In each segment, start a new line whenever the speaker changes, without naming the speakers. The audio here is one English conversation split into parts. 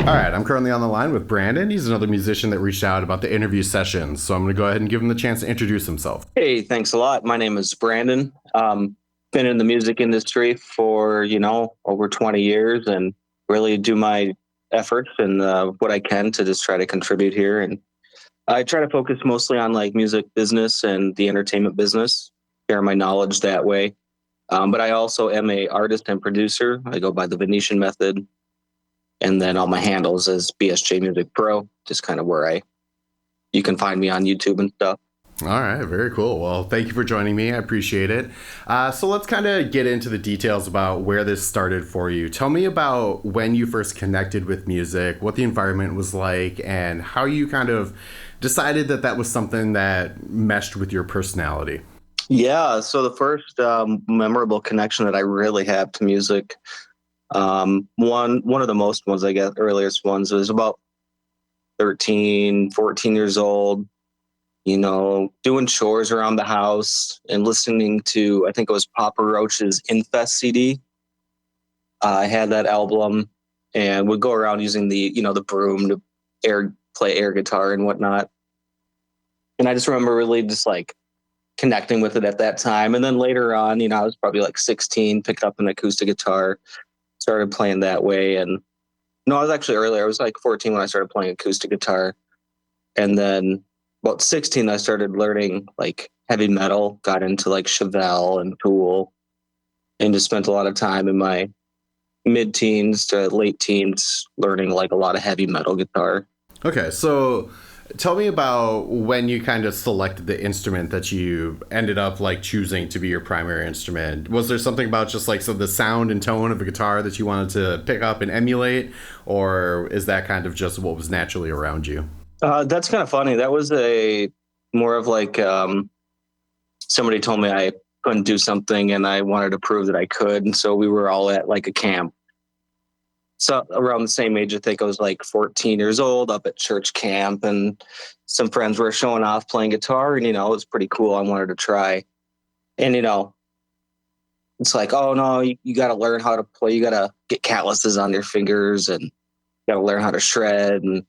All right, I'm currently on the line with Brandon. He's another musician that reached out about the interview sessions. So I'm going to go ahead and give him the chance to introduce himself.
Hey, thanks a lot. My name is Brandon. Been in the music industry for, over 20 years and really do my efforts and what I can to just try to contribute here. And I try to focus mostly on like music business and the entertainment business, share my knowledge that way. But I also am a artist and producer. I go by the Venetian method. And then all my handles is BSJ Music Pro, just kind of where you can find me on YouTube and stuff.
All right, very cool. Well, thank you for joining me. I appreciate it. So let's kind of get into the details about where this started for you. Tell me about when you first connected with music, what the environment was like, and how you kind of decided that that was something that meshed with your personality.
Yeah, so the first memorable connection that I really have to music, one of the most ones, I guess, earliest ones was about 13, 14 years old, doing chores around the house and listening to, I think it was Papa Roach's Infest CD. I had that album and would go around using the broom to play air guitar and whatnot. And I just remember really just like connecting with it at that time. And then later on, I was probably like 16, picked up an acoustic guitar, started playing that way. And no, I was actually earlier. I was like 14 when I started playing acoustic guitar. And then about 16, I started learning like heavy metal, got into like Chevelle and Tool, and just spent a lot of time in my mid-teens to late teens learning like a lot of heavy metal guitar.
Okay, so tell me about when you kind of selected the instrument that you ended up like choosing to be your primary instrument. Was there something about just like the sound and tone of a guitar that you wanted to pick up and emulate, or is that kind of just what was naturally around you?
That's kind of funny. That was a more of like somebody told me I couldn't do something and I wanted to prove that I could. And so we were all at like a camp. So around the same age, I think I was like 14 years old up at church camp, and some friends were showing off playing guitar, and, it was pretty cool. I wanted to try. And, it's like, oh no, you got to learn how to play. You got to get calluses on your fingers and you got to learn how to shred. And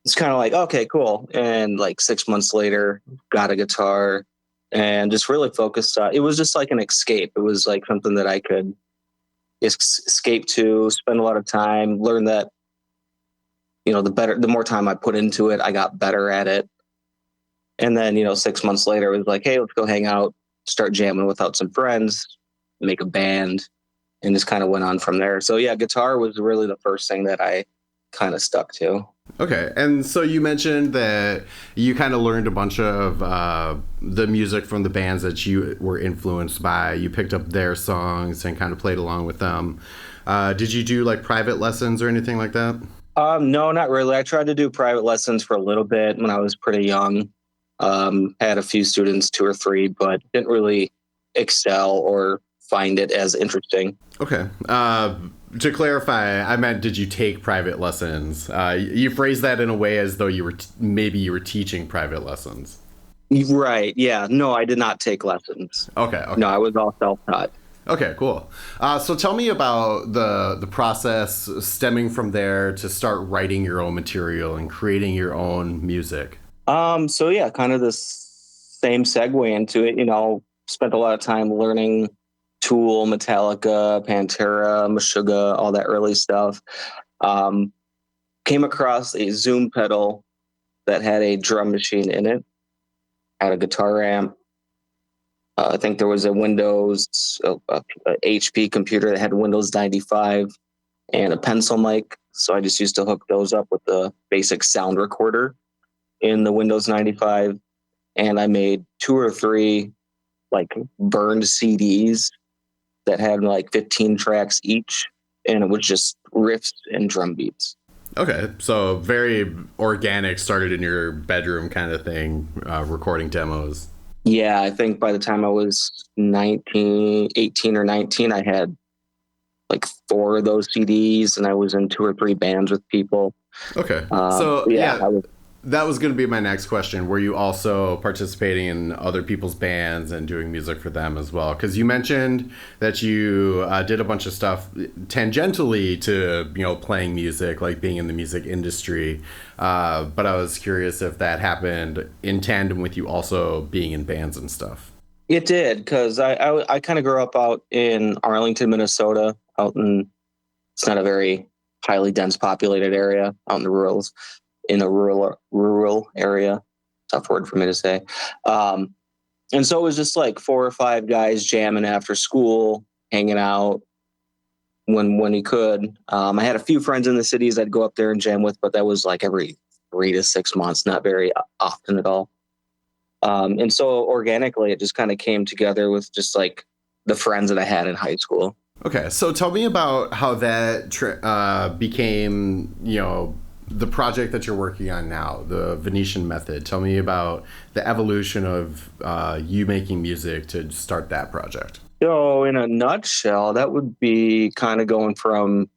it's kind of like, okay, cool. And like 6 months later, got a guitar and just really focused on it. Was just like an escape. It was like something that I could escape to, spend a lot of time, learn that, the more time I put into it, I got better at it. And then, 6 months later, it was like, hey, let's go hang out, start jamming without some friends, make a band, and just kind of went on from there. So yeah, guitar was really the first thing that I kind of stuck to.
Okay, and so you mentioned that you kind of learned a bunch of the music from the bands that you were influenced by. You picked up their songs and kind of played along with them. Did you do like private lessons or anything like that?
No, not really. I tried to do private lessons for a little bit when I was pretty young. Had a few students, two or three, but didn't really excel or find it as interesting.
Okay. To clarify, I meant, did you take private lessons? You phrased that in a way as though maybe you were teaching private lessons.
Right. Yeah. No, I did not take lessons.
Okay.
No, I was all self-taught.
Okay, cool. So tell me about the process stemming from there to start writing your own material and creating your own music.
So yeah, kind of this same segue into it, spent a lot of time learning Tool, Metallica, Pantera, Meshuggah, all that early stuff. Came across a Zoom pedal that had a drum machine in it, had a guitar amp. I think there was a HP computer that had Windows 95 and a pencil mic. So I just used to hook those up with the basic sound recorder in the Windows 95. And I made two or three like burned CDs that had like 15 tracks each. And it was just riffs and drum beats.
Okay, so very organic, started in your bedroom kind of thing, recording demos.
Yeah, I think by the time I was 18 or 19, I had like four of those CDs and I was in two or three bands with people.
Okay.
Yeah.
That was going to be my next question. Were you also participating in other people's bands and doing music for them as well? Because you mentioned that you did a bunch of stuff tangentially to, playing music, like being in the music industry. But I was curious if that happened in tandem with you also being in bands and stuff.
It did, because I kind of grew up out in Arlington, Minnesota, out in, it's not a very highly dense populated area, out in the rural area. Tough word for me to say. And so it was just like 4 or 5 guys jamming after school, hanging out when he could. I had a few friends in the cities I'd go up there and jam with, but that was like every 3 to 6 months, not very often at all. And so organically, it just kind of came together with just like the friends that I had in high school.
Okay, so tell me about how that became, the project that you're working on now, the Venetian Method. Tell me about the evolution of you making music to start that project.
So, in a nutshell, that would be kind of going from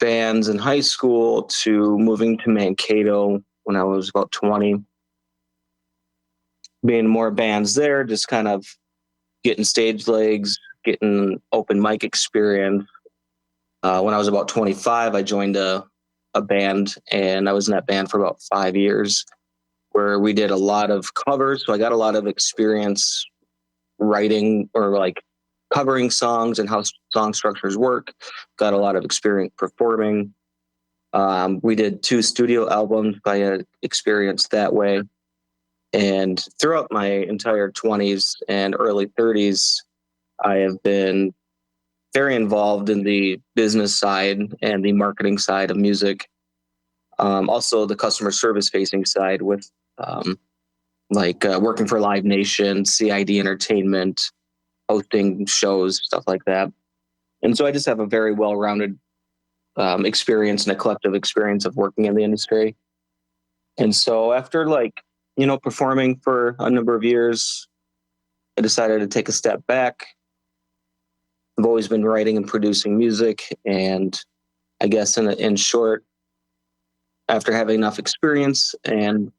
bands in high school to moving to Mankato when I was about 20, being more bands there, just kind of getting stage legs, getting open mic experience. When I was about 25, I joined a band, and I was in that band for about 5 years, where we did a lot of covers. So I got a lot of experience writing or like covering songs and how song structures work. Got a lot of experience performing. We did 2 studio albums. I had experience that way. And throughout my entire 20s and early 30s, I have been very involved in the business side and the marketing side of music. Also, the customer service facing side with working for Live Nation, CID Entertainment, hosting shows, stuff like that. And so I just have a very well-rounded experience and a collective experience of working in the industry. And so after performing for a number of years, I decided to take a step back. I've always been writing and producing music. And I guess in short, after having enough experience and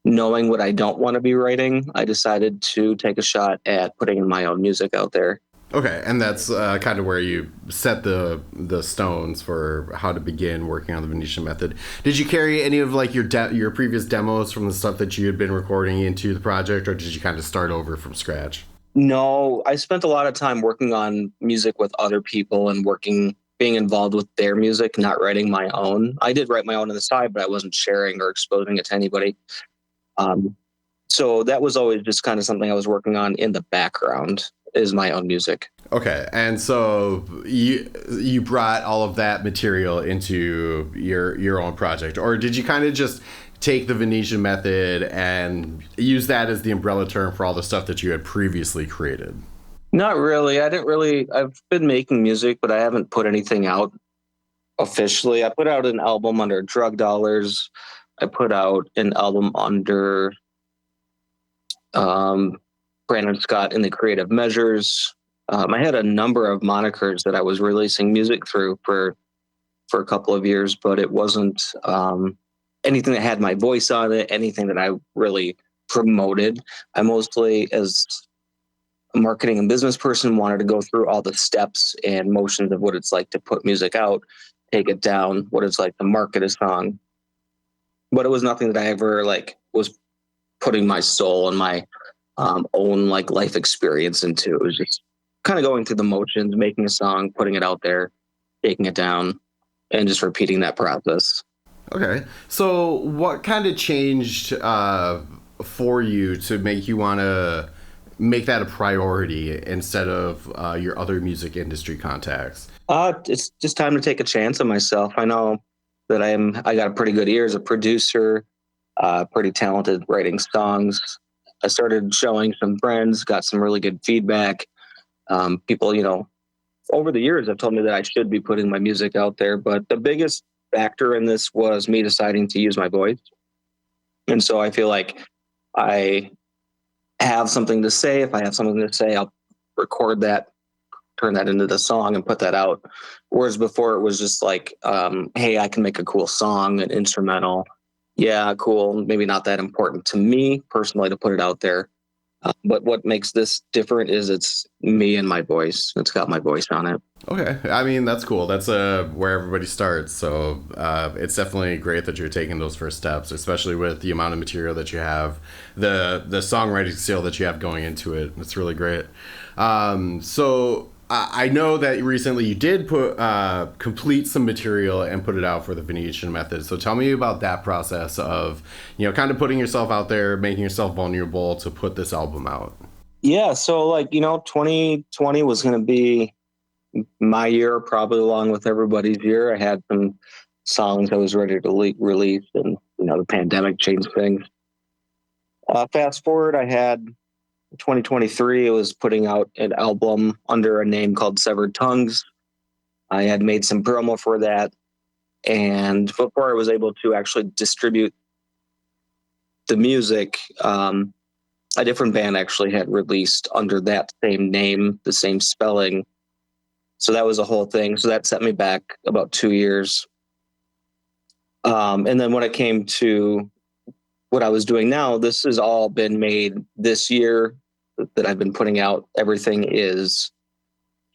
knowing what I don't want to be writing, I decided to take a shot at putting my own music out there.
Okay, and that's kind of where you set the stones for how to begin working on the Venetian Method. Did you carry any of like your previous demos from the stuff that you had been recording into the project, or did you kind of start over from scratch?
No, I spent a lot of time working on music with other people and being involved with their music, not writing my own. I did write my own on the side, but I wasn't sharing or exposing it to anybody. So that was always just kind of something I was working on in the background, is my own music.
Okay, and so you brought all of that material into your own project, or did you kind of just take the Venetian Method and use that as the umbrella term for all the stuff that you had previously created?
Not really. I've been making music, but I haven't put anything out officially. I put out an album under Drug Dollars. I put out an album under Brandon Scott in the Creative Measures. I had a number of monikers that I was releasing music through for a couple of years, but it wasn't anything that had my voice on it, anything that I really promoted. I mostly, as a marketing and business person, wanted to go through all the steps and motions of what it's like to put music out, take it down, what it's like to market a song. But it was nothing that I ever was putting my soul and my own life experience into. It was just kind of going through the motions, making a song, putting it out there, taking it down, and just repeating that process.
Okay, so what kind of changed for you to make you want to make that a priority instead of your other music industry contacts?
It's just time to take a chance on myself. I know that I got a pretty good ear as a producer, pretty talented writing songs. I started showing some friends, got some really good feedback. People, over the years have told me that I should be putting my music out there, but the biggest factor in this was me deciding to use my voice. And so I feel like I have something to say. If I have something to say, I'll record that turn that into the song and put that out. Whereas before it was just like, hey, I can make a cool song, an instrumental. Yeah, cool. Maybe not that important to me personally to put it out there. But what makes this different is it's me and my voice. It's got my voice on it.
Okay, I mean that's cool. That's where everybody starts. So it's definitely great that you're taking those first steps, especially with the amount of material that you have, the songwriting skill that you have going into it. It's really great. So I know that recently you did put complete some material and put it out for the Venetian Method. So tell me about that process of kind of putting yourself out there, making yourself vulnerable to put this album out.
Yeah, so 2020 was going to be my year, probably along with everybody's year. I had some songs I was ready to release, and the pandemic changed things. Fast forward, I had 2023. I was putting out an album under a name called Severed Tongues. I had made some promo for that, and before I was able to actually distribute the music, a different band actually had released under that same name, the same spelling. So that was a whole thing. So that set me back about 2 years. And then when it came to what I was doing now, this has all been made this year that I've been putting out. Everything is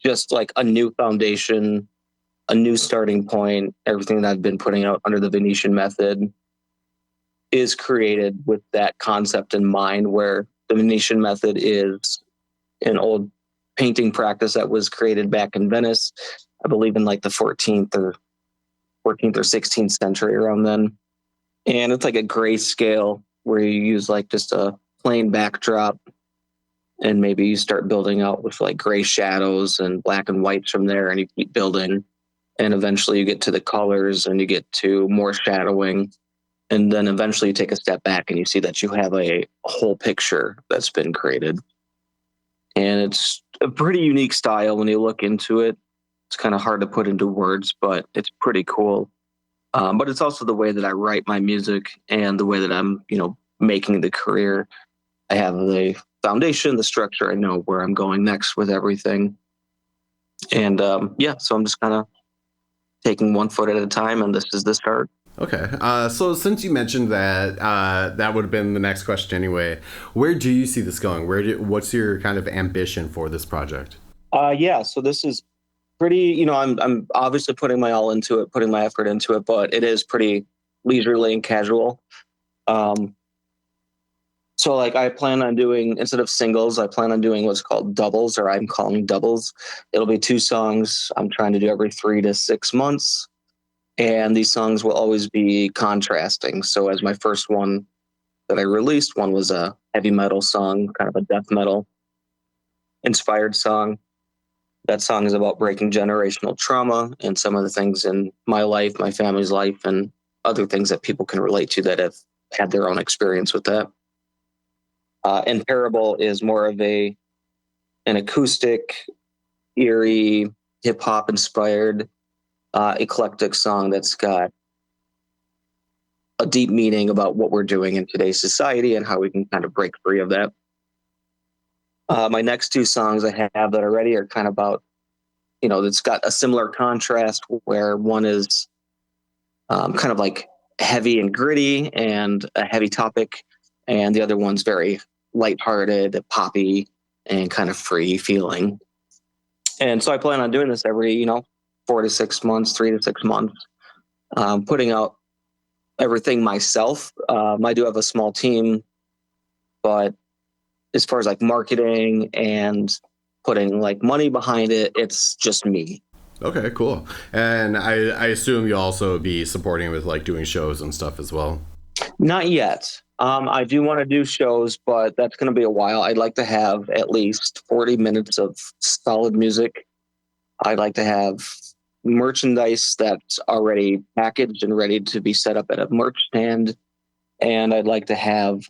just like a new foundation, a new starting point. Everything that I've been putting out under the Venetian Method is created with that concept in mind, where the Venetian Method is an old painting practice that was created back in Venice, I believe in like the 14th or 16th century, around then. And it's like a grayscale where you use like just a plain backdrop, and maybe you start building out with like gray shadows and black and whites from there, and you keep building, and eventually you get to the colors and you get to more shadowing. And then eventually you take a step back and you see that you have a whole picture that's been created. And it's a pretty unique style when you look into it. It's kind of hard to put into words, but it's pretty cool. But it's also the way that I write my music and the way that I'm, making the career. I have the foundation, the structure. I know where I'm going next with everything. And so I'm just kind of taking one foot at a time, and this is the start.
Okay. So since you mentioned that, that would have been the next question anyway. Where do you see this going? What's your kind of ambition for this project?
So this is pretty, I'm obviously putting my all into it, putting my effort into it, but it is pretty leisurely and casual. So like I plan on doing, instead of singles, I plan on doing what's called doubles, or I'm calling doubles. It'll be 2 songs I'm trying to do every 3 to 6 months. And these songs will always be contrasting. So as my first one that I released, one was a heavy metal song, kind of a death metal inspired song. That song is about breaking generational trauma and some of the things in my life, my family's life, and other things that people can relate to that have had their own experience with that. And Parable is more of an acoustic, eerie, hip hop inspired, eclectic song that's got a deep meaning about what we're doing in today's society and how we can kind of break free of that. My next 2 songs I have that are ready are kind of about, it's got a similar contrast, where one is kind of like heavy and gritty and a heavy topic, and the other one's very lighthearted, poppy, and kind of free feeling. And so I plan on doing this every, 4 to 6 months, 3 to 6 months, putting out everything myself. I do have a small team, but as far as like marketing and putting like money behind it, it's just me.
Okay, cool. And I assume you'll also be supporting with like doing shows and stuff as well.
Not yet. I do want to do shows, but that's going to be a while. I'd like to have at least 40 minutes of solid music. I'd like to have merchandise that's already packaged and ready to be set up at a merch stand. And I'd like to have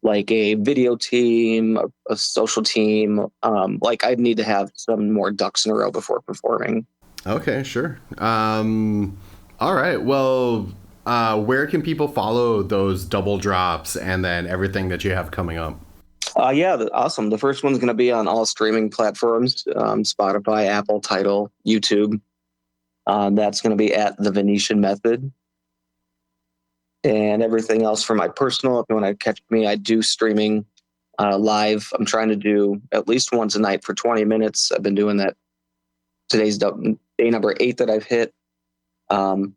like a video team, a social team. Like I'd need to have some more ducks in a row before performing.
Okay, sure. All right. Well, where can people follow those double drops and then everything that you have coming up?
Yeah, awesome. The first one's going to be on all streaming platforms: Spotify, Apple, Tidal, YouTube. That's going to be at The Venetian Method. And everything else for my personal, if you want to catch me, I do streaming live. I'm trying to do at least once a night for 20 minutes. I've been doing that. Today's day number 8 that I've hit. And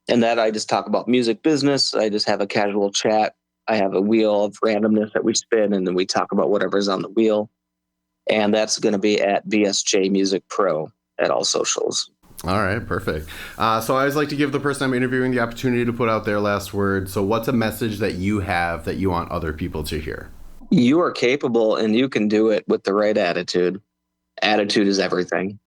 that I just talk about music business. I just have a casual chat. I have a wheel of randomness that we spin, and then we talk about whatever's on the wheel. And that's going to be at BSJ Music Pro at all socials.
All right, perfect. So I always like to give the person I'm interviewing the opportunity to put out their last word. So what's a message that you have that you want other people to hear?
You are capable and you can do it with the right attitude. Attitude is everything.